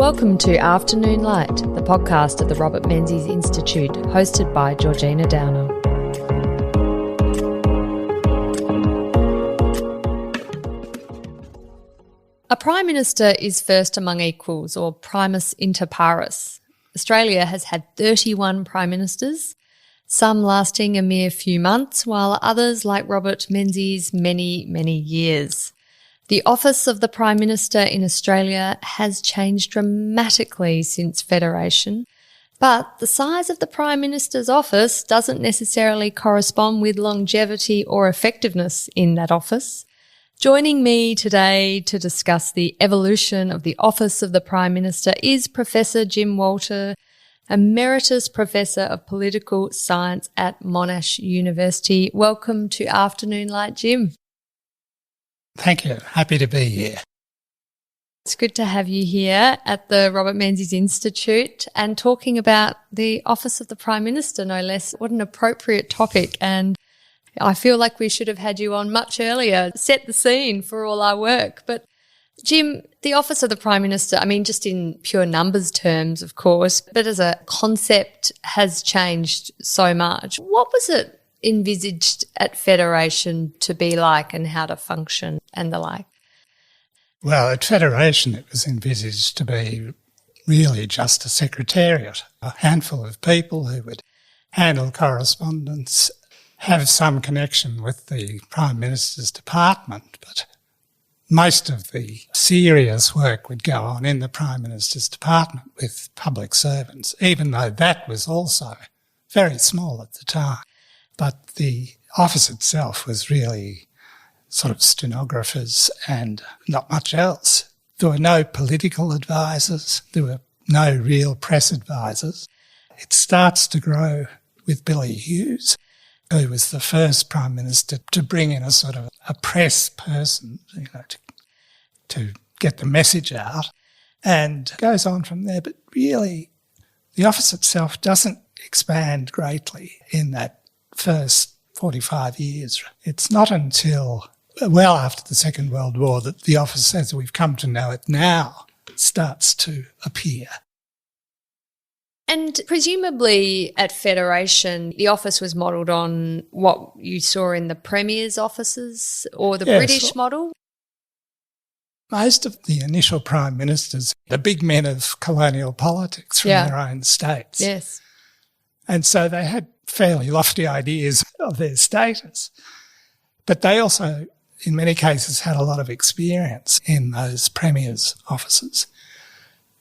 Welcome to Afternoon Light, the podcast of the Robert Menzies Institute, hosted by Georgina Downer. A Prime Minister is first among equals, or primus inter pares. Australia has had 31 Prime Ministers, some lasting a mere few months, while others, like Robert Menzies, many, many years. The office of the Prime Minister in Australia has changed dramatically since Federation, but the size of the Prime Minister's office doesn't necessarily correspond with longevity or effectiveness in that office. Joining me today to discuss the evolution of the office of the Prime Minister is Professor Jim Walter, Emeritus Professor of Political Science at Monash University. Welcome to Afternoon Light, Jim. Thank you. Happy to be here. It's good to have you here at the Robert Menzies Institute and talking about the office of the Prime Minister, no less. What an appropriate topic. And I feel like we should have had you on much earlier, set the scene for all our work. But Jim, the office of the Prime Minister, I mean, just in pure numbers terms, of course, but as a concept has changed so much. What was it envisaged at Federation to be like and how to function and the like? Well, at Federation it was envisaged to be really just a secretariat, a handful of people who would handle correspondence, have some connection with the Prime Minister's department, but most of the serious work would go on in the Prime Minister's department with public servants, even though that was also very small at the time. But the office itself was really sort of stenographers and not much else. There were no political advisors. There were no real press advisors. It starts to grow with Billy Hughes, who was the first Prime Minister to bring in a sort of a press person, to get the message out, and goes on from there. But really, the office itself doesn't expand greatly in that first 45 years. It's not until well after the Second World War that the office, as we've come to know it now, starts to appear. And presumably at Federation, the office was modelled on what you saw in the Premier's offices or the British model? Most of the initial Prime Ministers, the big men of colonial politics from their own states. Yes. And so they had fairly lofty ideas of their status. But they also, in many cases, had a lot of experience in those Premier's offices.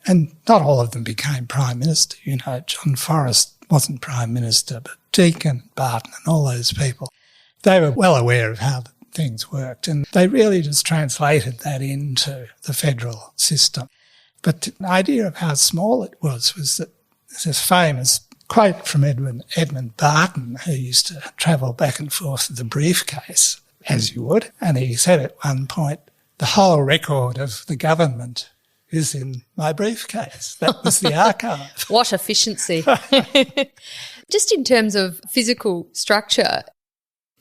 And not all of them became Prime Minister. John Forrest wasn't Prime Minister, but Deakin, Barton and all those people, they were well aware of how things worked, and they really just translated that into the federal system. But the idea of how small it was that there's this famous quote from Edmund Barton, who used to travel back and forth with a briefcase, as you would, and he said at one point, "The whole record of the government is in my briefcase." That was the archive. What efficiency. Just in terms of physical structure,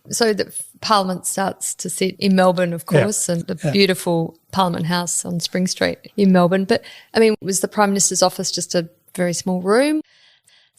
so the Parliament starts to sit in Melbourne, of course, and the beautiful Parliament House on Spring Street in Melbourne. But, I mean, was the Prime Minister's office just a very small room?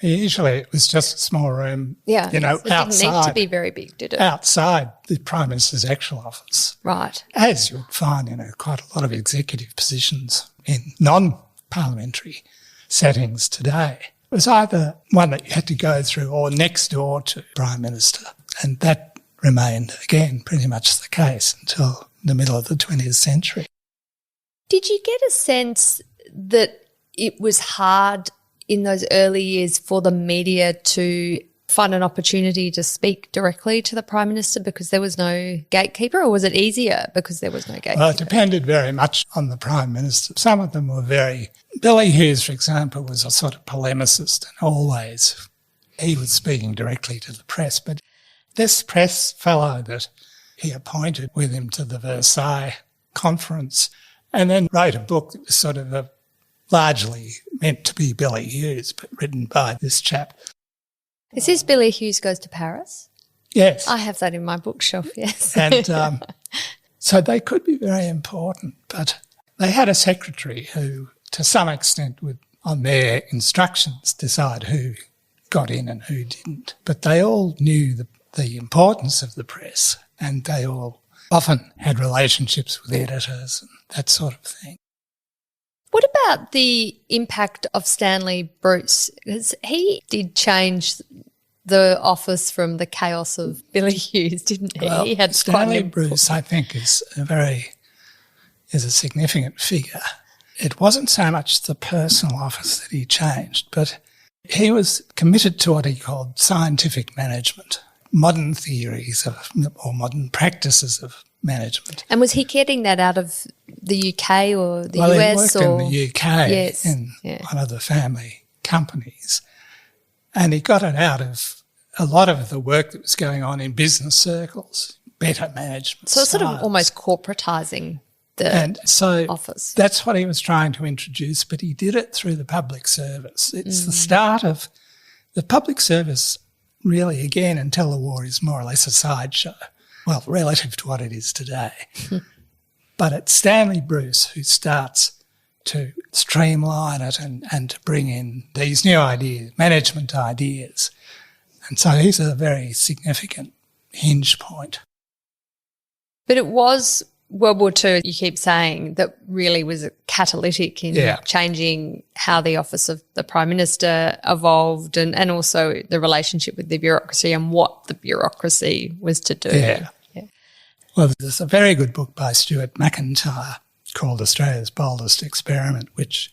Usually it was just a small room, it outside. It didn't need to be very big, did it? Outside the Prime Minister's actual office. Right. As you'd find, quite a lot of executive positions in non-parliamentary settings today. It was either one that you had to go through or next door to Prime Minister. And that remained, again, pretty much the case until the middle of the 20th century. Did you get a sense that it was hard in those early years for the media to find an opportunity to speak directly to the Prime Minister because there was no gatekeeper, or was it easier because there was no gatekeeper? Well, it depended very much on the Prime Minister. Some of them were Billy Hughes, for example, was a sort of polemicist, and always he was speaking directly to the press. But this press fellow that he appointed with him to the Versailles conference and then wrote a book that was sort of largely meant to be Billy Hughes, but written by this chap. Is this Billy Hughes Goes to Paris? Yes. I have that in my bookshelf, yes. And so they could be very important, but they had a secretary who to some extent would, on their instructions, decide who got in and who didn't. But they all knew the importance of the press, and they all often had relationships with editors and that sort of thing. What about the impact of Stanley Bruce? Because he did change the office from the chaos of Billy Hughes, didn't he? Well, He had Stanley Bruce, I think, is a significant figure. It wasn't so much the personal office that he changed, but he was committed to what he called scientific management, modern theories or modern practices of management. And was he getting that out of the UK or the US? He worked in the UK Yes. in one of the family companies, and he got it out of a lot of the work that was going on in business circles, better management. So it's sort of almost corporatising the office. That's what he was trying to introduce, but he did it through the public service. It's the start of the public service, really, again, until the war, is more or less a sideshow, well, relative to what it is today. But it's Stanley Bruce who starts to streamline it and to bring in these new ideas, management ideas. And so he's a very significant hinge point. But it was World War II, you keep saying, that really was catalytic in changing how the office of the Prime Minister evolved and also the relationship with the bureaucracy and what the bureaucracy was to do. Yeah. Well, there's a very good book by Stuart McIntyre called Australia's Boldest Experiment, which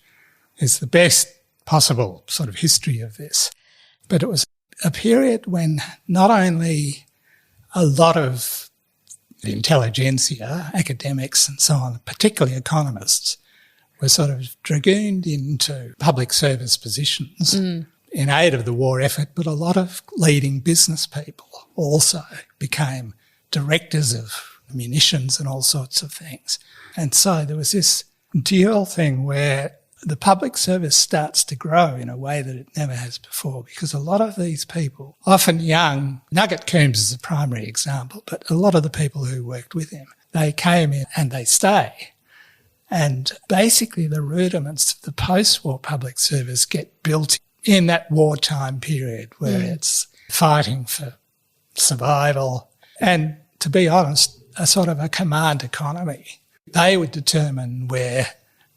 is the best possible sort of history of this. But it was a period when not only a lot of the intelligentsia, academics and so on, particularly economists, were sort of dragooned into public service positions in aid of the war effort, but a lot of leading business people also became directors of munitions and all sorts of things. And so there was this dual thing where the public service starts to grow in a way that it never has before, because a lot of these people, often young, Nugget Coombs is a primary example, but a lot of the people who worked with him, they came in and they stay. And basically the rudiments of the post-war public service get built in that wartime period where it's fighting for survival and, to be honest, a sort of a command economy. They would determine where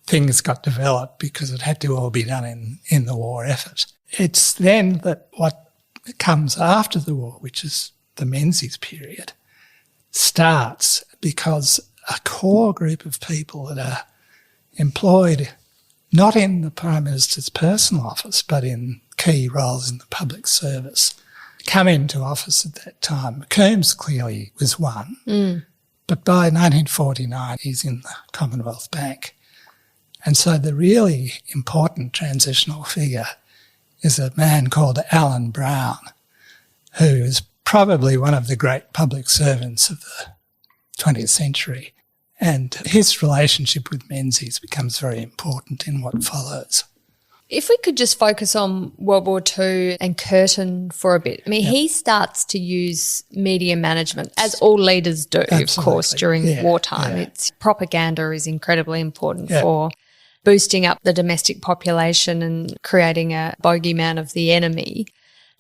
things got developed because it had to all be done in the war effort. It's then that what comes after the war, which is the Menzies period, starts because a core group of people that are employed not in the Prime Minister's personal office but in key roles in the public service come into office at that time. Coombs clearly was one, but by 1949 he's in the Commonwealth Bank. And so the really important transitional figure is a man called Alan Brown, who is probably one of the great public servants of the 20th century. And his relationship with Menzies becomes very important in what follows. If we could just focus on World War II and Curtin for a bit. I mean, he starts to use media management, as all leaders do, of course, during wartime. It's propaganda is incredibly important for boosting up the domestic population and creating a bogeyman of the enemy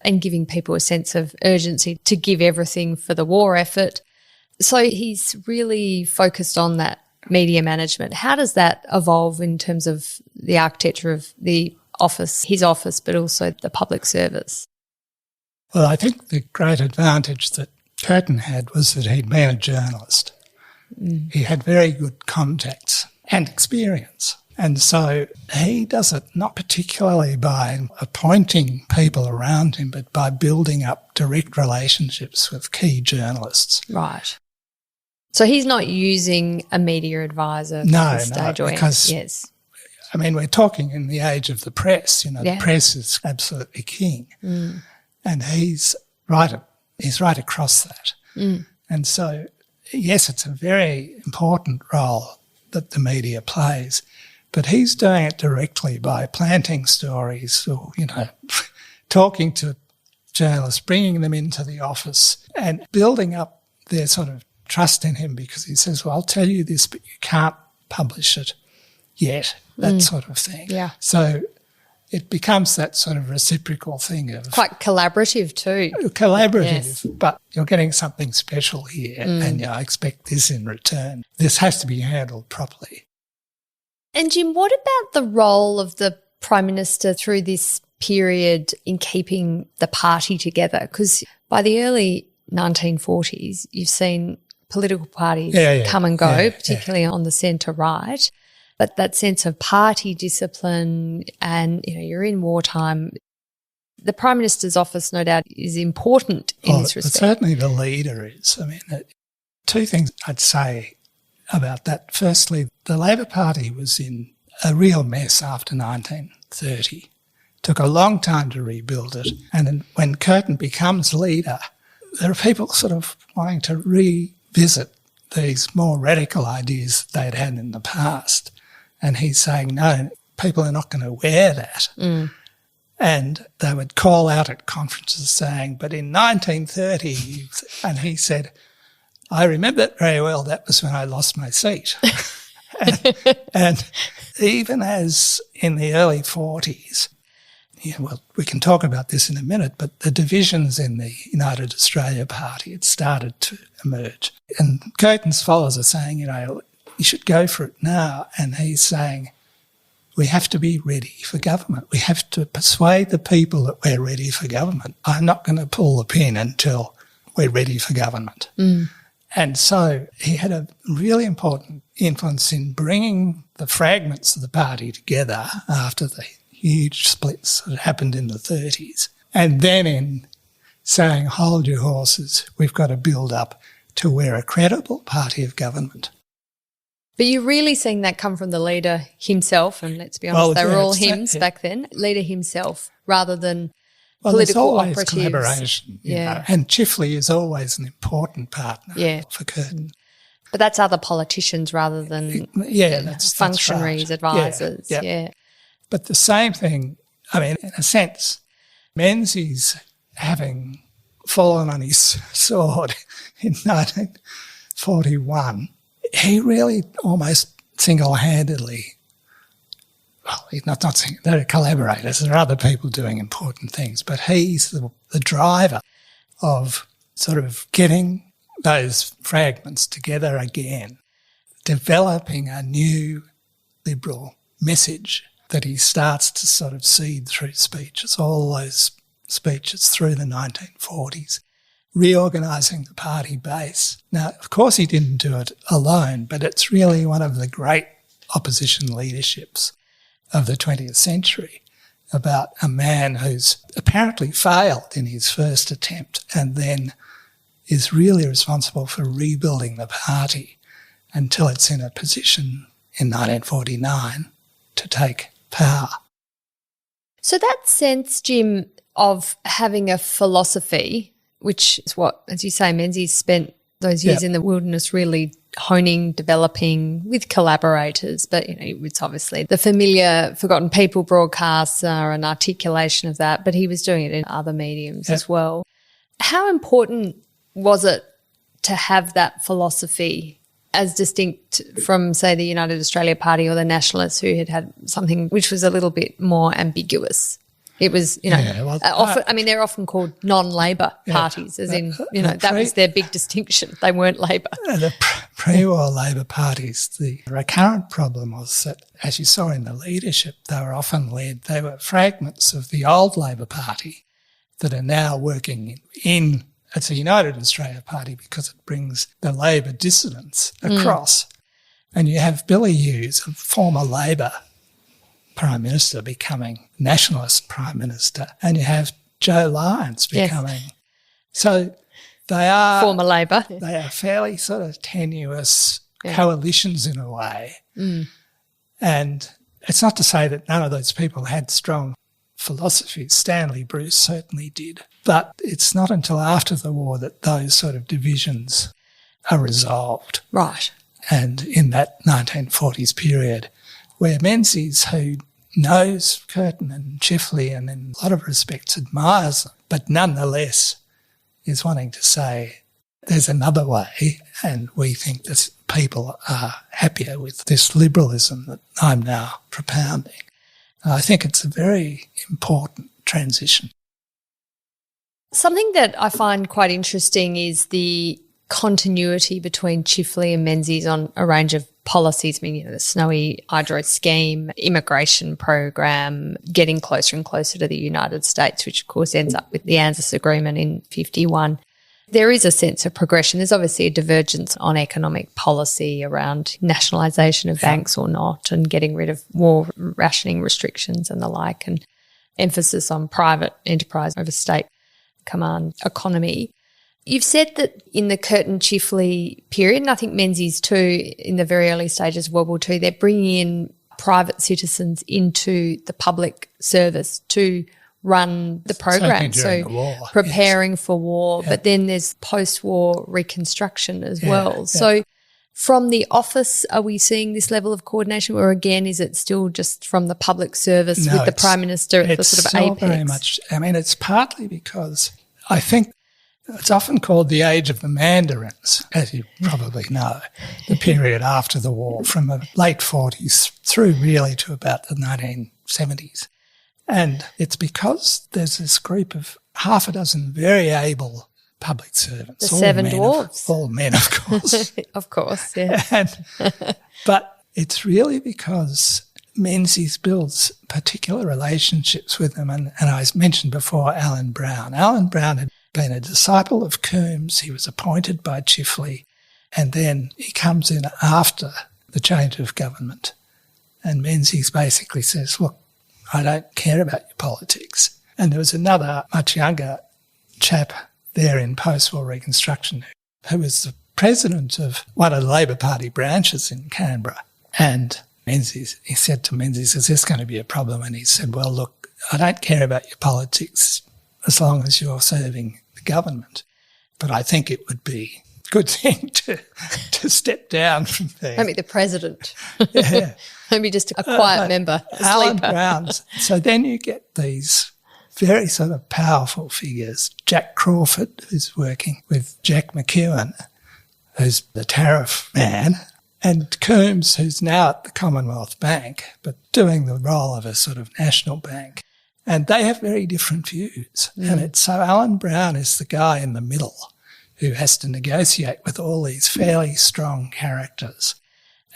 and giving people a sense of urgency to give everything for the war effort. So he's really focused on that media management. How does that evolve in terms of the architecture of the office, his office, but also the public service? Well, I think the great advantage that Curtin had was that he'd been a journalist. He had very good contacts and experience. And so he does it not particularly by appointing people around him, but by building up direct relationships with key journalists. Right. So he's not using a media advisor at this stage? No, because, I mean, we're talking in the age of the press. The press is absolutely king. And he's right across that. And so, yes, it's a very important role that the media plays, but he's doing it directly by planting stories or, talking to journalists, bringing them into the office and building up their sort of trust in him, because he says, well, I'll tell you this, but you can't publish it yet, that sort of thing. Yeah. So it becomes that sort of reciprocal thing of... Quite collaborative too. Collaborative, Yes. but you're getting something special here and I expect this in return. This has to be handled properly. And Jim, what about the role of the Prime Minister through this period in keeping the party together? Because by the early 1940s, you've seen political parties come and go, particularly on the centre-right. But that sense of party discipline and, you're in wartime. The Prime Minister's office, no doubt, is important in this respect. Certainly the leader is. I mean, two things I'd say about that. Firstly, the Labor Party was in a real mess after 1930. Took a long time to rebuild it. And then when Curtin becomes leader, there are people sort of wanting to revisit these more radical ideas they'd had in the past. And he's saying, no, people are not going to wear that. And they would call out at conferences saying, but in 1930, and he said, I remember it very well, that was when I lost my seat. and even as in the early 40s, well, we can talk about this in a minute, but the divisions in the United Australia Party had started to emerge. And Curtin's followers are saying, you should go for it now. And he's saying, we have to be ready for government. We have to persuade the people that we're ready for government. I'm not going to pull the pin until we're ready for government. And so he had a really important influence in bringing the fragments of the party together after the huge splits that happened in the 30s. And then in saying, hold your horses, we've got to build up to we're a credible party of government. But you're really seeing that come from the leader himself, and let's be honest, they were all hims back then, leader himself, rather than political operatives. There's always collaboration, and Chifley is always an important partner for Curtin. But that's other politicians rather than functionaries, advisors. But the same thing, I mean, in a sense, Menzies having fallen on his sword in 1941, he really almost single-handedly, well, he's not single, they're collaborators, there are other people doing important things, but he's the driver of sort of getting those fragments together again, developing a new liberal message that he starts to sort of seed through speeches, all those speeches through the 1940s. Reorganising the party base. Now, of course he didn't do it alone, but it's really one of the great opposition leaderships of the 20th century, about a man who's apparently failed in his first attempt and then is really responsible for rebuilding the party until it's in a position in 1949 to take power. So that sense, Jim, of having a philosophy, which is what, as you say, Menzies spent those years in the wilderness really honing, developing with collaborators. But, it's obviously the familiar Forgotten People broadcasts are an articulation of that, but he was doing it in other mediums as well. How important was it to have that philosophy as distinct from, say, the United Australia Party or the Nationalists, who had something which was a little bit more ambiguous? It was, often, they're often called non-Labor parties, as in, that was their big distinction. They weren't Labor. The pre-war Labor parties, the recurrent problem was that, as you saw in the leadership, they were often they were fragments of the old Labor Party that are now working in, it's a United Australia Party because it brings the Labor dissidents across. And you have Billy Hughes, a former Labor Prime Minister, becoming Nationalist Prime Minister, and you have Joe Lyons becoming. So they are former Labor. They are fairly sort of tenuous coalitions in a way. And it's not to say that none of those people had strong philosophies. Stanley Bruce certainly did. But it's not until after the war that those sort of divisions are resolved. Right. And in that 1940s period, where Menzies, who knows Curtin and Chifley and in a lot of respects admires them, but nonetheless is wanting to say there's another way And we think that people are happier with this liberalism that I'm now propounding. I think it's a very important transition. Something that I find quite interesting is the continuity between Chifley and Menzies on a range of policies. I mean, the Snowy Hydro scheme, immigration program, getting closer and closer to the United States, which of course ends up with the ANZUS agreement in 1951. There is a sense of progression. There's obviously a divergence on economic policy around nationalisation of banks or not, and getting rid of war rationing restrictions and the like, and emphasis on private enterprise over state command economy. You've said that in the Curtin-Chifley period, and I think Menzies too, in the very early stages of World War II, they're bringing in private citizens into the public service to run the program. So preparing for war, but then there's post-war Reconstruction as well. So from the office, are we seeing this level of coordination, or again, is it still just from the public service with the Prime Minister at the sort of apex? Very much. I mean, it's partly because I think it's often called the age of the mandarins, as you probably know, the period after the war, from the late 40s through really to about the 1970s. And it's because there's this group of half a dozen very able public servants. The Seven Dwarfs. All men, of course. Of course, yeah. But it's really because Menzies builds particular relationships with them. And I mentioned before Alan Brown. Alan Brown had been a disciple of Coombs. He was appointed by Chifley, and then he comes in after the change of government. And Menzies basically says, look, I don't care about your politics. And there was another much younger chap there in post-war Reconstruction who was the president of one of the Labor Party branches in Canberra. And Menzies, he said to Menzies, is this going to be a problem? And he said, well, look, I don't care about your politics as long as you're serving the government. But I think it would be a good thing to step down from there. Maybe the president. Yeah. Maybe just a quiet member, a Alan sleeper. Brown's. So then you get these very sort of powerful figures. Jack Crawford, who's working with Jack McEwen, who's the tariff man, and Coombs, who's now at the Commonwealth Bank, but doing the role of a sort of national bank. And they have very different views. And so Alan Brown is the guy in the middle who has to negotiate with all these fairly strong characters.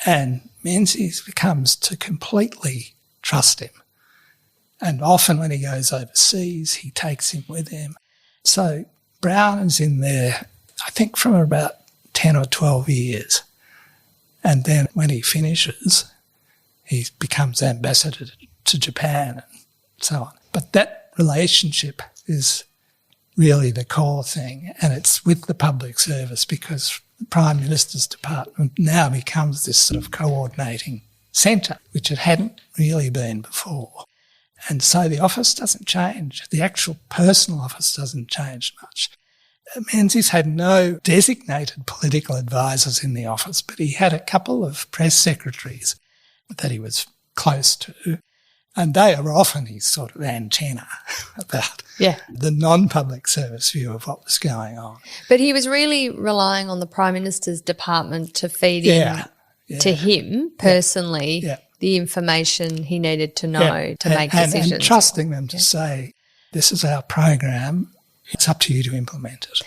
And Menzies becomes to completely trust him. And often when he goes overseas, he takes him with him. So Brown is in there, I think, from about 10 or 12 years. And then when he finishes, he becomes ambassador to Japan and so on. But that relationship is really the core thing, and it's with the public service, because the Prime Minister's department now becomes this sort of coordinating centre, which it hadn't really been before. And so the office doesn't change. The actual personal office doesn't change much. Menzies had no designated political advisors in the office, but he had a couple of press secretaries that he was close to, and they are often his sort of antenna about the non-public service view of what was going on. But he was really relying on the Prime Minister's department to feed in to him personally the information he needed to know to make decisions. And trusting them to say, this is our program, it's up to you to implement it.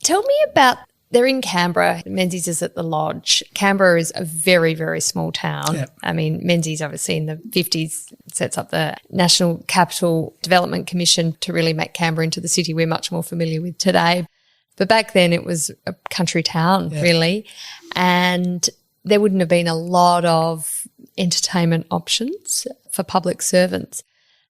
Tell me about, they're in Canberra, Menzies is at the Lodge. Canberra is a very, very small town. Yep. I mean, Menzies obviously in the 50s sets up the National Capital Development Commission to really make Canberra into the city we're much more familiar with today. But back then it was a country town, really, and there wouldn't have been a lot of entertainment options for public servants.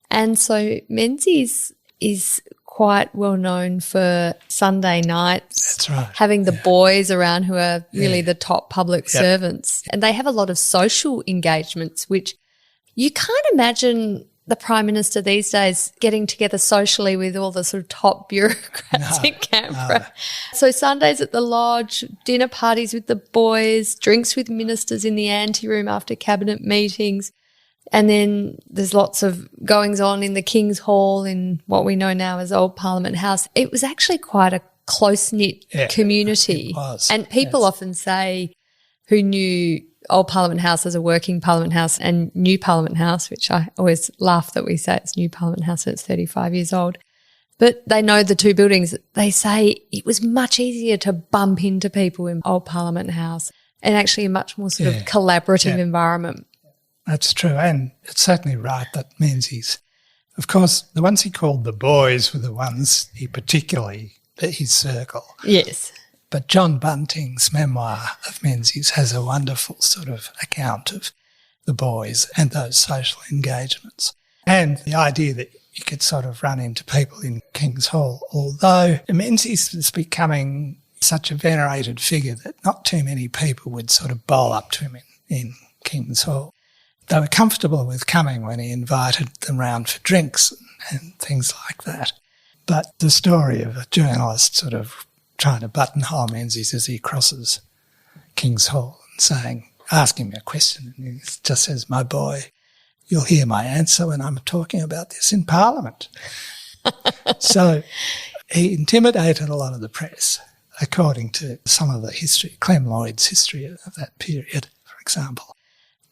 And so Menzies is quite well known for Sunday nights. That's right. Having the boys around who are really the top public servants. And they have a lot of social engagements, which you can't imagine the Prime Minister these days getting together socially with all the sort of top bureaucrats in Canberra. No. So Sundays at the Lodge, dinner parties with the boys, drinks with ministers in the anteroom after cabinet meetings. And then there's lots of goings on in the King's Hall in what we know now as Old Parliament House. It was actually quite a close-knit community. It was. And people often say who knew Old Parliament House as a working Parliament House and New Parliament House, which I always laugh that we say it's New Parliament House and it's 35 years old. But they know the two buildings. They say it was much easier to bump into people in Old Parliament House and actually a much more sort of collaborative environment. That's true. And it's certainly right that Menzies, of course, the ones he called the boys were the ones he particularly, his circle. Yes. But John Bunting's memoir of Menzies has a wonderful sort of account of the boys and those social engagements. And the idea that you could sort of run into people in King's Hall, although Menzies was becoming such a venerated figure that not too many people would sort of bowl up to him in King's Hall. They were comfortable with coming when he invited them round for drinks and things like that. But the story of a journalist sort of trying to buttonhole Menzies as he crosses King's Hall and asking him a question, and he just says, "My boy, you'll hear my answer when I'm talking about this in Parliament." So he intimidated a lot of the press, according to some of the history, Clem Lloyd's history of that period, for example.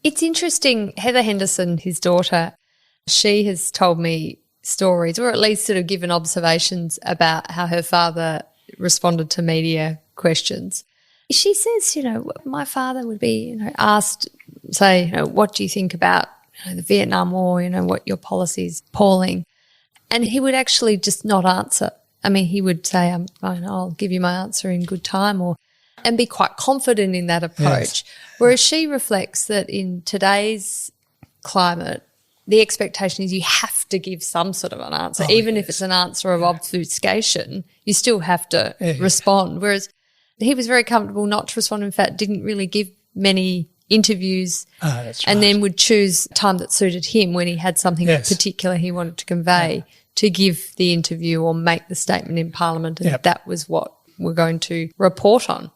It's interesting, Heather Henderson, his daughter, she has told me stories, or at least sort of given observations about how her father responded to media questions. She says, my father would be, asked, say, what do you think about the Vietnam War, what your policy is appalling. And he would actually just not answer. I mean, he would say, I'll give you my answer in good time, and be quite confident in that approach. Yes. Whereas she reflects that in today's climate, the expectation is you have to give some sort of an answer. Even if it's an answer of obfuscation, you still have to respond. Whereas he was very comfortable not to respond. In fact, didn't really give many interviews and then would choose time that suited him when he had something particular he wanted to convey to give the interview or make the statement in Parliament, and that was what we're going to report on.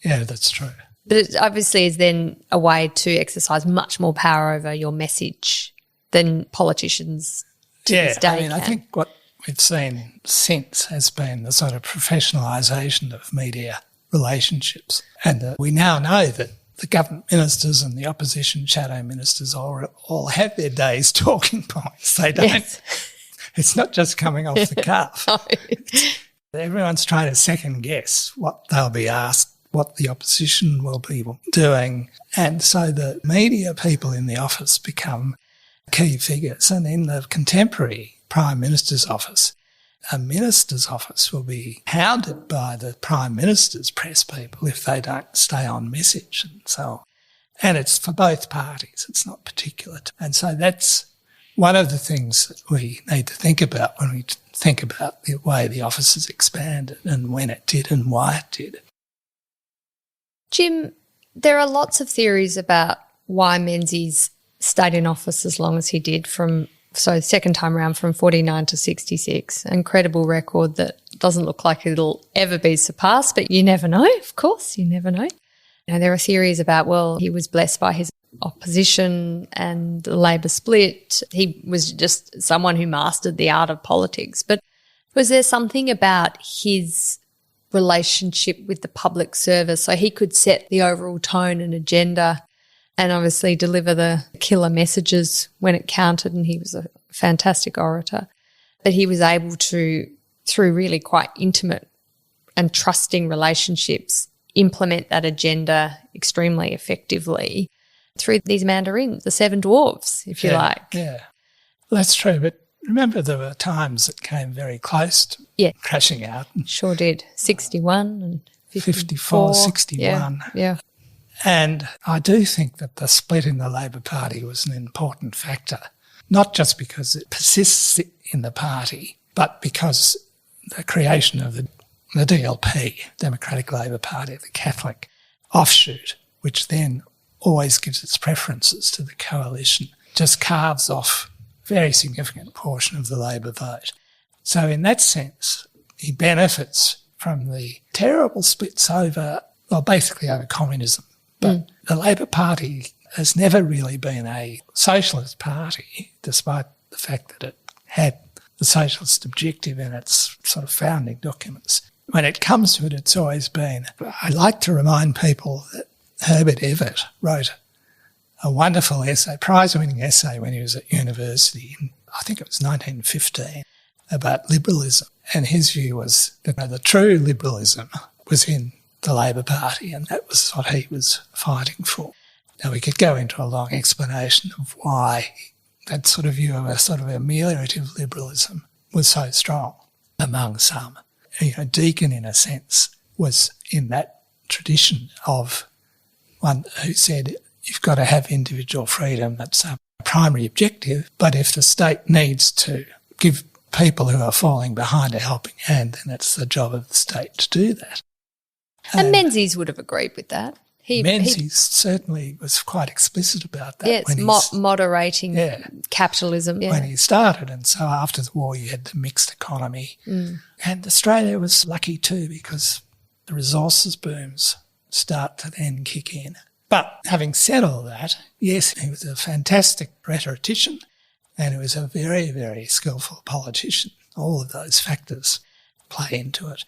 Yeah, that's true. But it obviously is then a way to exercise much more power over your message than politicians to this day can. I think what we've seen since has been the sort of professionalisation of media relationships, and we now know that the government ministers and the opposition shadow ministers all have their day's talking points. They don't. Yes. It's not just coming off the cuff. No. Everyone's trying to second guess what they'll be asked, what the opposition will be doing. And so the media people in the office become key figures. And in the contemporary Prime Minister's office, a minister's office will be hounded by the Prime Minister's press people if they don't stay on message and so on. And it's for both parties. It's not particular. And so that's one of the things that we need to think about when we think about the way the office has expanded and when it did and why it did. Jim, there are lots of theories about why Menzies stayed in office as long as he did second time round from 49 to 66. Incredible record that doesn't look like it'll ever be surpassed, but you never know, of course, you never know. There are theories about, he was blessed by his opposition and the Labor split. He was just someone who mastered the art of politics. But was there something about his relationship with the public service so he could set the overall tone and agenda and obviously deliver the killer messages when it counted, and he was a fantastic orator, but he was able to, through really quite intimate and trusting relationships, implement that agenda extremely effectively through these mandarins, the seven dwarves, if you like. Yeah, well, that's true. But remember, there were times that came very close to crashing out. Sure did. 61 and 54, 61. Yeah. And I do think that the split in the Labor Party was an important factor, not just because it persists in the party, but because the creation of the DLP, Democratic Labor Party, the Catholic offshoot, which then always gives its preferences to the coalition, just carves off a very significant portion of the Labor vote. So in that sense, he benefits from the terrible splits basically over communism. But the Labor Party has never really been a socialist party, despite the fact that it had the socialist objective in its sort of founding documents. when it comes to it, it's always been. I like to remind people that Herbert Everett wrote a wonderful essay, prize-winning essay when he was at university, I think it was 1915, about liberalism. And his view was that the true liberalism was in the Labor Party, and that was what he was fighting for. Now, we could go into a long explanation of why that sort of view of a sort of ameliorative liberalism was so strong among some. You know, Deakin, in a sense, was in that tradition of one who said you've got to have individual freedom. That's a primary objective. But if the state needs to give people who are falling behind a helping hand, then it's the job of the state to do that. And Menzies would have agreed with that. Menzies certainly was quite explicit about that. Yeah, it's moderating capitalism. Yeah. When he started. And so after the war you had the mixed economy. And Australia was lucky too because the resources booms start to then kick in. But having said all that, yes, he was a fantastic rhetorician and he was a very, very skillful politician. All of those factors play into it.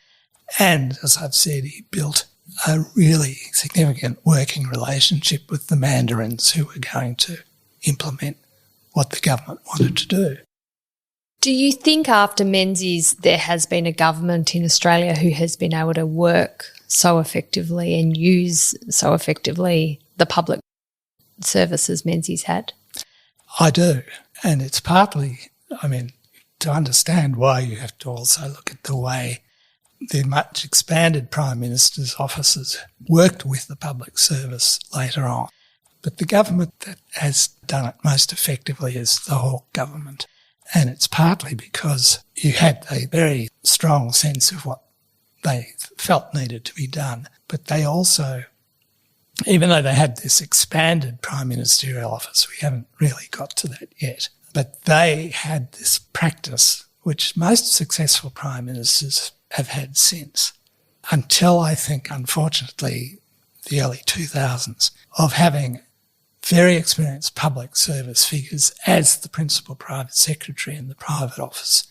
And as I've said, he built a really significant working relationship with the mandarins who were going to implement what the government wanted to do. Do you think after Menzies there has been a government in Australia who has been able to work so effectively and use so effectively the public services Menzies had? I do. And it's partly, to understand why you have to also look at the way the much expanded Prime Minister's offices worked with the public service later on. But the government that has done it most effectively is the Hawke government. And it's partly because you had a very strong sense of what they felt needed to be done. But they also, even though they had this expanded Prime Ministerial office, we haven't really got to that yet, but they had this practice which most successful Prime Ministers have had since, until I think, unfortunately, the early 2000s, of having very experienced public service figures as the principal private secretary in the private office.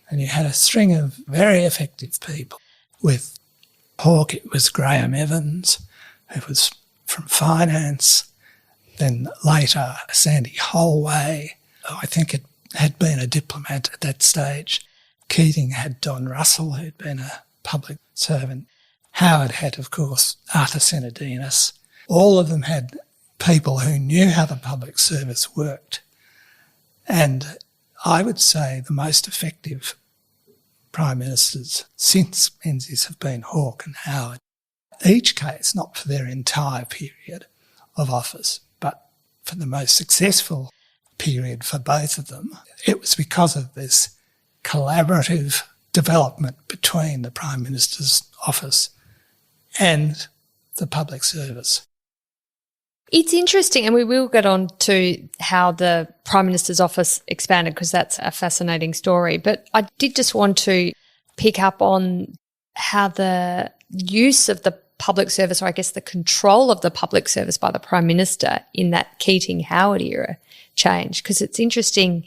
And you had a string of very effective people. With Hawke, it was Graham Evans, who was from finance, then later Sandy Holway, who I think had been a diplomat at that stage. Keating had Don Russell, who'd been a public servant. Howard had, of course, Arthur Senadinos. All of them had people who knew how the public service worked. And I would say the most effective Prime Ministers since Menzies have been Hawke and Howard. Each case, not for their entire period of office, but for the most successful period for both of them, it was because of this collaborative development between the Prime Minister's office and the public service. It's interesting, and we will get on to how the Prime Minister's office expanded because that's a fascinating story. But I did just want to pick up on how the use of the public service, or I guess the control of the public service by the Prime Minister in that Keating-Howard era changed, because it's interesting.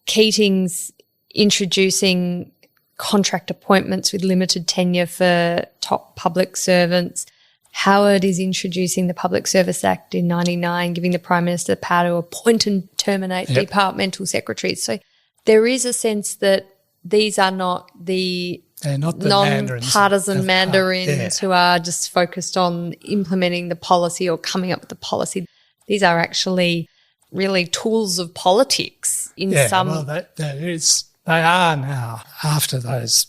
Keating's introducing contract appointments with limited tenure for top public servants. Howard is introducing the Public Service Act in 1999, giving the Prime Minister the power to appoint and terminate departmental secretaries. So there is a sense that these are not the non-partisan mandarins who are just focused on implementing the policy or coming up with the policy. These are actually really tools of politics in some... Well, they are now, after those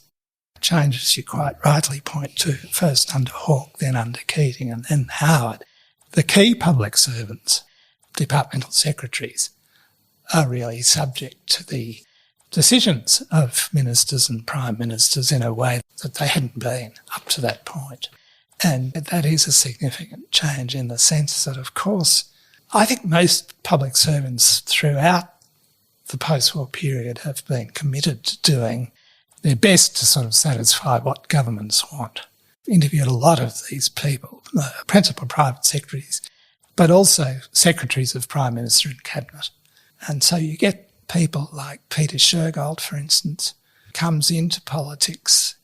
changes you quite rightly point to, first under Hawke, then under Keating and then Howard. The key public servants, departmental secretaries, are really subject to the decisions of ministers and prime ministers in a way that they hadn't been up to that point. And that is a significant change in the sense that, of course, I think most public servants throughout the post-war period have been committed to doing their best to sort of satisfy what governments want. Interviewed a lot of these people, principal private secretaries, but also secretaries of Prime Minister and Cabinet. And so you get people like Peter Shergold, for instance, comes into politics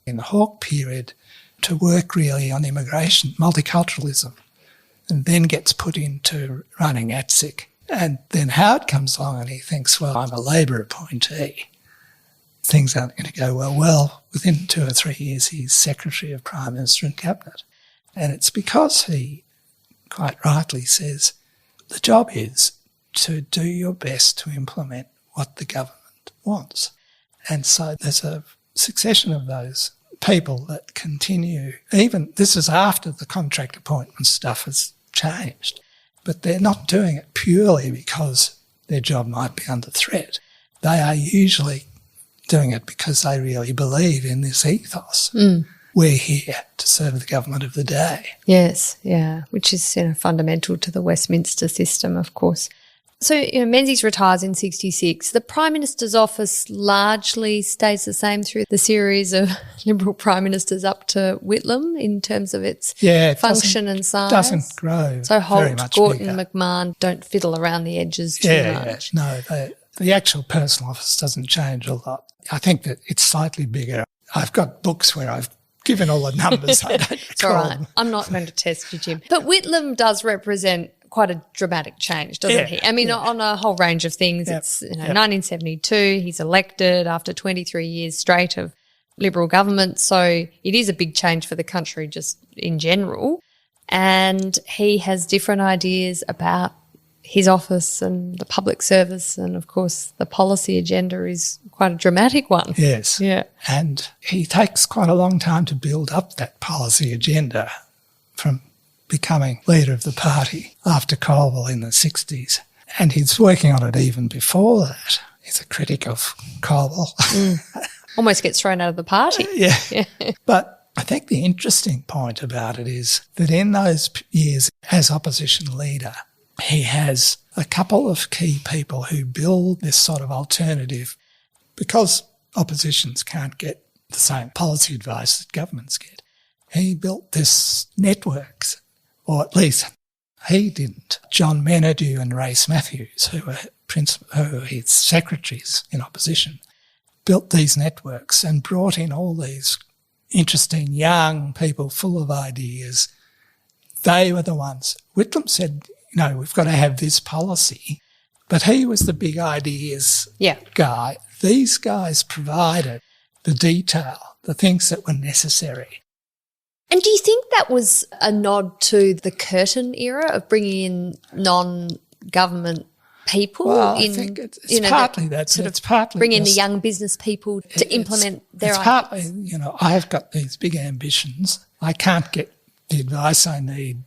in the Hawke period to work really on immigration, multiculturalism, and then gets put into running ATSIC. And then Howard comes along and he thinks, well, I'm a Labor appointee. Things aren't going to go well. Well, within 2 or 3 years, he's Secretary of Prime Minister and Cabinet. And it's because he quite rightly says the job is to do your best to implement what the government wants. And so there's a succession of those people that continue, even this is after the contract appointment stuff has changed, but they're not doing it purely because their job might be under threat. They are usually doing it because they really believe in this ethos. We're here to serve the government of the day. Yes, yeah, which is fundamental to the Westminster system, of course. So, Menzies retires in 66. The Prime Minister's office largely stays the same through the series of Liberal Prime Ministers up to Whitlam in terms of its function and size. It doesn't grow So Holt, very much Gorton, bigger. McMahon don't fiddle around the edges too much. No, the actual personal office doesn't change a lot. I think that it's slightly bigger. I've got books where I've given all the numbers. I don't It's all right. I'm not going to test you, Jim. But Whitlam does represent quite a dramatic change, doesn't he? I mean, on a whole range of things. It's 1972, he's elected after 23 years straight of Liberal government. So it is a big change for the country just in general. And he has different ideas about his office and the public service, and of course the policy agenda is quite a dramatic one. Yes. Yeah. And he takes quite a long time to build up that policy agenda from becoming leader of the party after Colville in the 60s. And he's working on it even before that. He's a critic of Colville. Almost gets thrown out of the party. Yeah. But I think the interesting point about it is that in those years as opposition leader, he has a couple of key people who build this sort of alternative, because oppositions can't get the same policy advice that governments get. He built this networks, or at least he didn't. John Menzies and Race Matthews, who were his secretaries in opposition, built these networks and brought in all these interesting young people full of ideas. They were the ones. Whitlam said, we've got to have this policy. But he was the big ideas guy. These guys provided the detail, the things that were necessary. And do you think that was a nod to the Curtin era of bringing in non-government people? Well, I think it's partly that. It's partly bring in the young business people to implement their ideas. Partly, I've got these big ambitions. I can't get the advice I need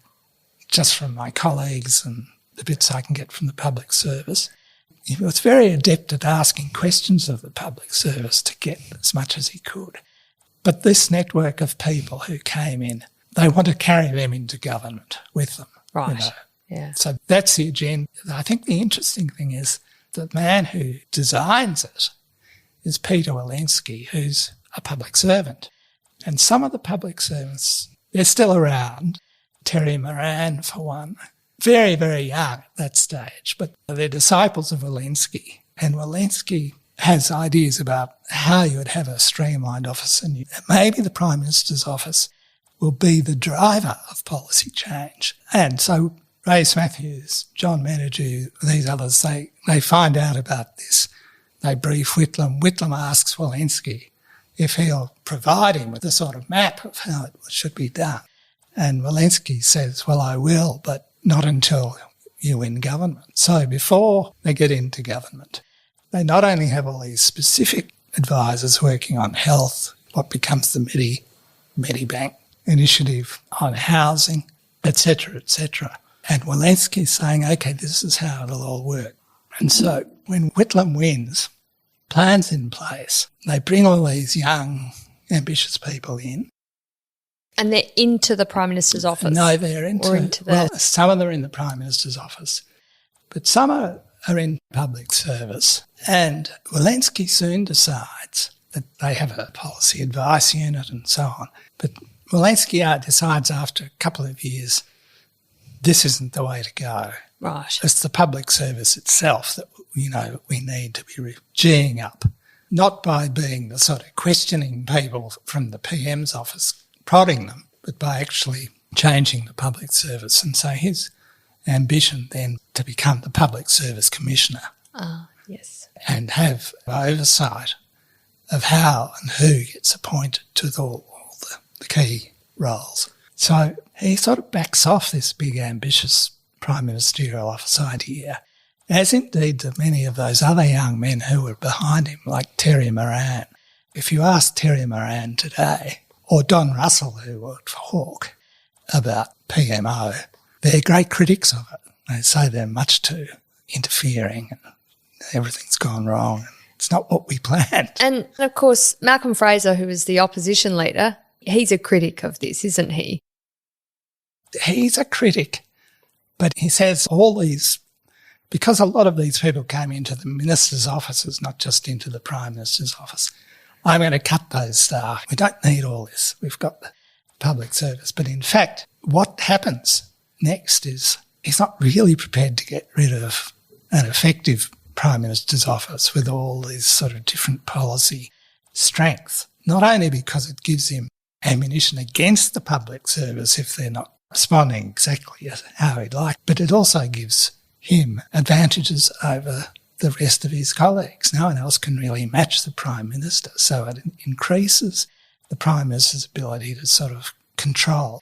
just from my colleagues and the bits I can get from the public service. He was very adept at asking questions of the public service to get as much as he could. But this network of people who came in, they want to carry them into government with them. Right. Yeah. So that's the agenda. I think the interesting thing is the man who designs it is Peter Walensky, who's a public servant. And some of the public servants, they're still around. Terry Moran, for one. Very, very young at that stage, but they're disciples of Walensky. And Walensky has ideas about how you would have a streamlined office, and maybe the Prime Minister's office will be the driver of policy change. And so Race Matthews, John Menzies, these others, they find out about this. They brief Whitlam. Whitlam asks Walensky if he'll provide him with a sort of map of how it should be done. And Walensky says, well, I will, but not until you win government. So before they get into government, they not only have all these specific advisors working on health, what becomes the Medibank initiative on housing, etc., etc. And Walensky's saying, OK, this is how it'll all work. And so when Whitlam wins, plans in place, they bring all these young, ambitious people in. And they're into the Prime Minister's office? No, they're well, some of them are in the Prime Minister's office, but some are in public service. And Walensky soon decides that they have a policy advice unit and so on. But Walensky decides after a couple of years, this isn't the way to go. Right. It's the public service itself that, we need to be G'ing up not by being the sort of questioning people from the PM's office, prodding them, but by actually changing the public service. And so his ambition then to become the Public Service Commissioner. Yes. And have oversight of how and who gets appointed to all the key roles. So he sort of backs off this big ambitious prime ministerial office idea, as indeed do many of those other young men who were behind him, like Terry Moran. If you ask Terry Moran today, or Don Russell, who worked for Hawke, about PMO, they're great critics of it. They say they're much too interfering and everything's gone wrong. It's not what we planned. And, of course, Malcolm Fraser, who was the opposition leader, he's a critic of this, isn't he? He's a critic, but he says all these, because a lot of these people came into the minister's offices, not just into the Prime Minister's office, I'm going to cut those staff. We don't need all this. We've got the public service. But in fact, what happens next is he's not really prepared to get rid of an effective Prime Minister's office with all these sort of different policy strengths, not only because it gives him ammunition against the public service if they're not responding exactly as how he'd like, but it also gives him advantages over the rest of his colleagues. No one else can really match the Prime Minister, so it increases the Prime Minister's ability to sort of control.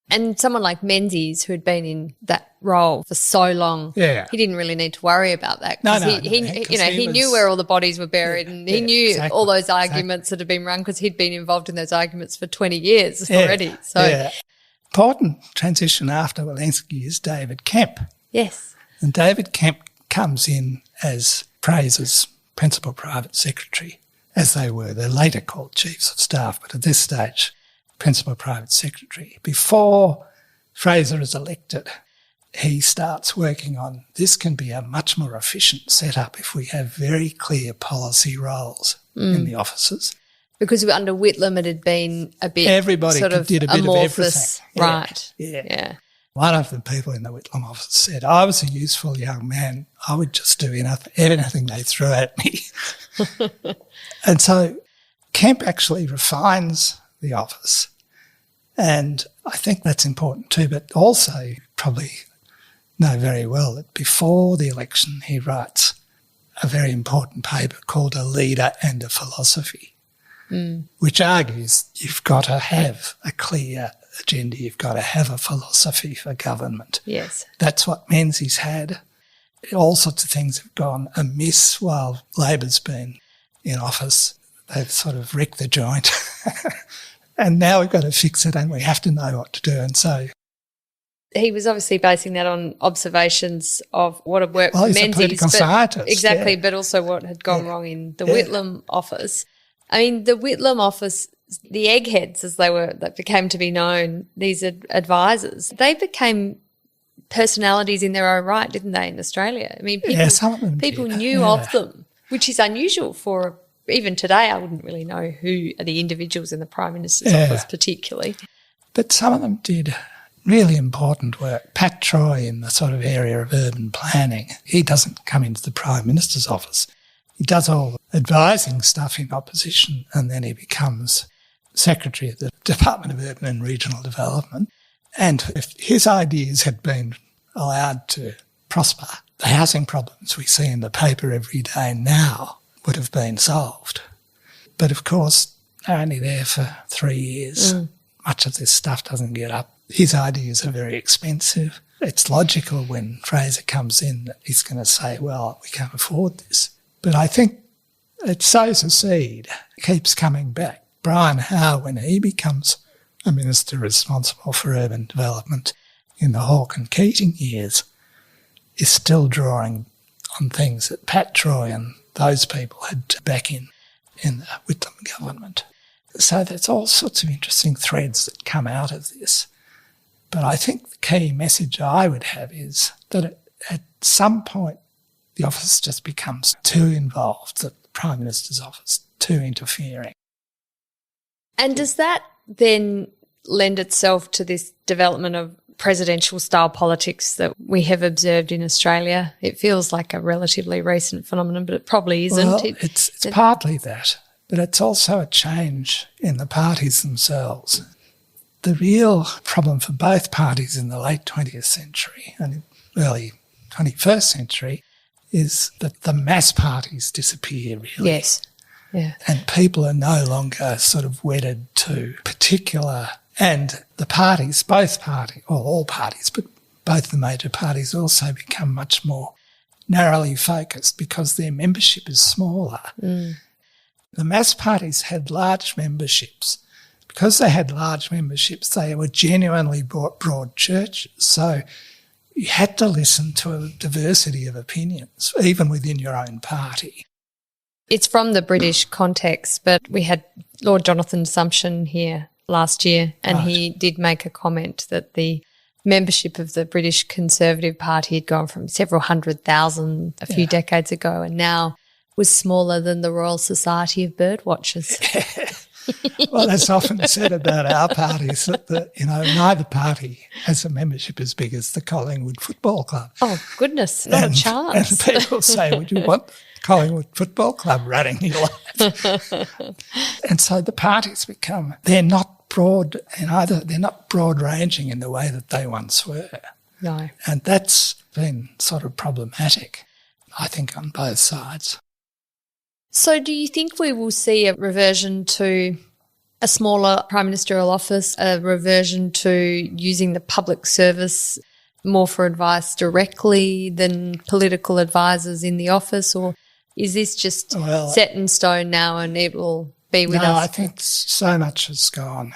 And someone like Menzies, who had been in that role for so long, he didn't really need to worry about that. He knew where all the bodies were buried, and he knew all those arguments that had been run because he'd been involved in those arguments for 20 years already. So, important transition after Walensky is David Kemp. Yes. And David Kemp comes in as Fraser's principal private secretary, as they were. They're later called chiefs of staff, but at this stage, principal private secretary. Before Fraser is elected, he starts working on this can be a much more efficient setup if we have very clear policy roles in the offices. Because under Whitlam it had been a bit everybody sort of did a bit amorphous. Of everything. Right. Yeah. One of the people in the Whitlam office said, I was a useful young man. I would just do anything they threw at me. And so Kemp actually refines the office. And I think that's important too, but also you probably know very well that before the election he writes a very important paper called A Leader and a Philosophy, which argues you've got to have a clear agenda, you've got to have a philosophy for government. Yes. That's what Menzies had. All sorts of things have gone amiss while Labor's been in office. They've sort of wrecked the joint. And now we've got to fix it and we have to know what to do. And so he was obviously basing that on observations of what had worked for Menzies. He's a political scientist. Exactly, but also what had gone wrong in the Whitlam office. I mean, the Whitlam office, the eggheads as that became to be known, these advisors, they became personalities in their own right, didn't they, in Australia? I mean, people knew of them, which is unusual for even today. I wouldn't really know who are the individuals in the Prime Minister's office particularly. But some of them did really important work. Pat Troy in the sort of area of urban planning, he doesn't come into the Prime Minister's office. He does all the advising stuff in opposition and then he becomes Secretary of the Department of Urban and Regional Development. And if his ideas had been allowed to prosper, the housing problems we see in the paper every day now would have been solved. But of course, they're only there for 3 years. Much of this stuff doesn't get up. His ideas are very expensive. It's logical when Fraser comes in that he's going to say, well, we can't afford this. But I think it sows a seed, it keeps coming back. Brian Howe, when he becomes a minister responsible for urban development in the Hawke and Keating years, is still drawing on things that Pat Troy and those people had back in the Whitlam government. So there's all sorts of interesting threads that come out of this. But I think the key message I would have is that at some point the office just becomes too involved, the Prime Minister's office too interfering. And does that then lend itself to this development of presidential style politics that we have observed in Australia. It feels like a relatively recent phenomenon, but it probably isn't. Well, it's partly that, but it's also a change in the parties themselves. The real problem for both parties in the late 20th century and early 21st century is that the mass parties disappear, really. Yes. Yeah. And people are no longer sort of wedded to particular, and the parties, both parties, or all parties, but both the major parties also become much more narrowly focused because their membership is smaller. The mass parties had large memberships. Because they had large memberships, they were genuinely broad churches. So you had to listen to a diversity of opinions, even within your own party. It's from the British context, but we had Lord Jonathan Sumption here last year, and he did make a comment that the membership of the British Conservative Party had gone from several 100,000 a few decades ago and now was smaller than the Royal Society of Birdwatchers. Well, that's often said about our parties that, neither party has a membership as big as the Collingwood Football Club. Oh, goodness, not a chance. And people say, would you want Collingwood Football Club running your life? And so the parties become, they're not broad in either, they're not broad-ranging in the way that they once were. No. And that's been sort of problematic, I think, on both sides. So do you think we will see a reversion to a smaller prime ministerial office, a reversion to using the public service more for advice directly than political advisors in the office, or is this just set in stone now and it will be with us? No, I think so much has gone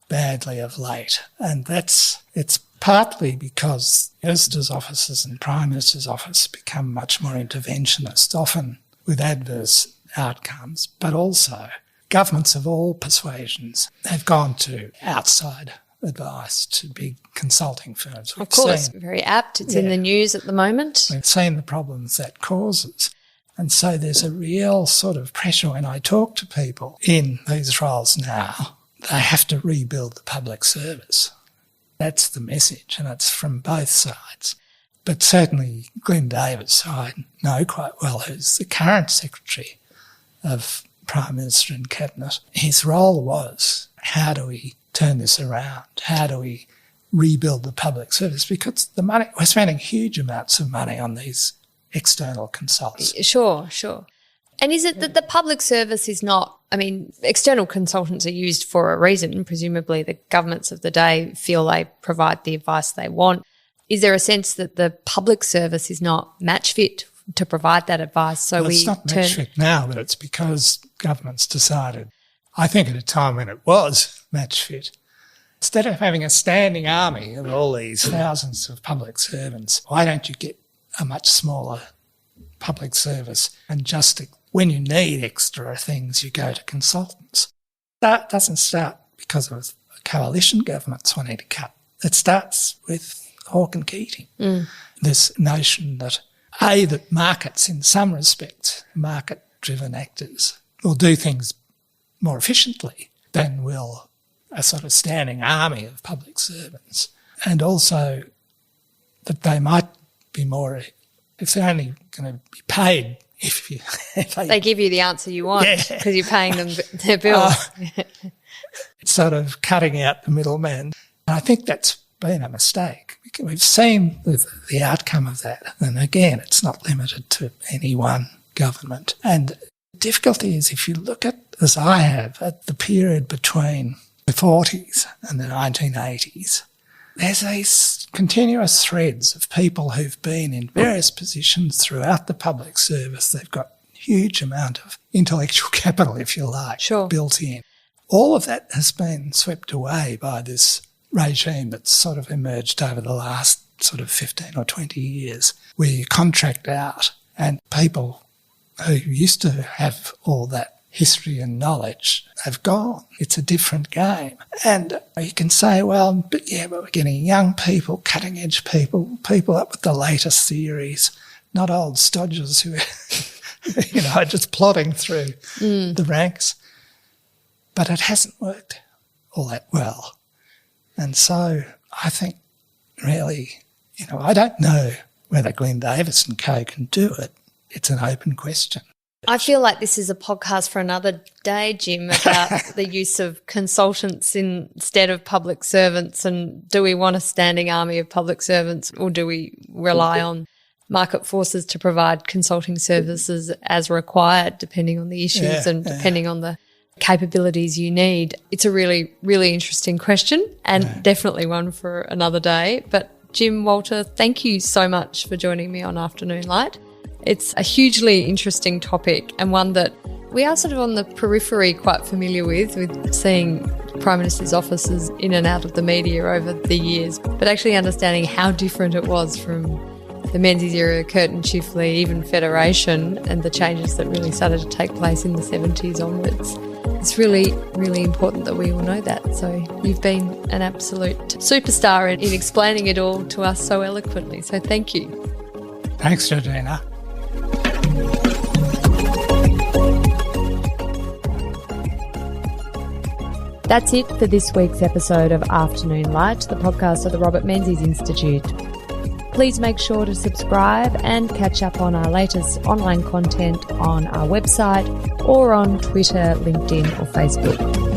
badly of late, and it's partly because ministers' offices and prime minister's office become much more interventionist, often with adverse outcomes, but also governments of all persuasions have gone to outside advice, to big consulting firms. Of course, very apt. It's in the news at the moment. We've seen the problems that causes. And so there's a real sort of pressure when I talk to people in these roles now. They have to rebuild the public service. That's the message, and it's from both sides. But certainly Glenn Davis, who I know quite well, who's the current Secretary of Prime Minister and Cabinet, his role was, how do we turn this around? How do we rebuild the public service? Because the money, we're spending huge amounts of money on these external consultants. Sure. And is it that the public service is not, external consultants are used for a reason. Presumably the governments of the day feel they provide the advice they want. Is there a sense that the public service is not match fit to provide that advice? So it's not match fit now, but it's because governments decided, I think at a time when it was match fit, instead of having a standing army of all these thousands of public servants, why don't you get a much smaller public service and just when you need extra things, you go to consultants. That doesn't start because of coalition governments wanting to cut. It starts with Hawke and Keating. This notion that that markets, in some respects, market-driven actors, will do things more efficiently than will a sort of standing army of public servants. And also that they might be more, if they're only going to be paid if they give you the answer you want because you're paying them their bill. It's sort of cutting out the middleman. And I think that's been a mistake. We've seen the outcome of that. And again, it's not limited to any one government. And the difficulty is if you look at, as I have, at the period between the 40s and the 1980s, there's these continuous threads of people who've been in various positions throughout the public service. They've got a huge amount of intellectual capital, if you like, built in. All of that has been swept away by this regime that's sort of emerged over the last sort of 15 or 20 years, where you contract out and people who used to have all that history and knowledge have gone. It's a different game. And you can say, but we're getting young people, cutting-edge people, people up with the latest theories, not old stodgers who are just plodding through the ranks. But it hasn't worked all that well. And so I think really, I don't know whether Glenn Davis and co can do it. It's an open question. I feel like this is a podcast for another day, Jim, about the use of consultants instead of public servants, and do we want a standing army of public servants, or do we rely on market forces to provide consulting services as required, depending on the issues depending on the capabilities you need? It's a really, really interesting question, and definitely one for another day. But Jim, Walter, thank you so much for joining me on Afternoon Light. It's a hugely interesting topic, and one that we are sort of on the periphery quite familiar with seeing Prime Minister's offices in and out of the media over the years, but actually understanding how different it was from the Menzies era, Curtin, Chifley, even Federation, and the changes that really started to take place in the 70s onwards. It's really, really important that we all know that. So you've been an absolute superstar in explaining it all to us so eloquently. So thank you. Thanks, Georgina. That's it for this week's episode of Afternoon Light, the podcast of the Robert Menzies Institute. Please make sure to subscribe and catch up on our latest online content on our website or on Twitter, LinkedIn or Facebook.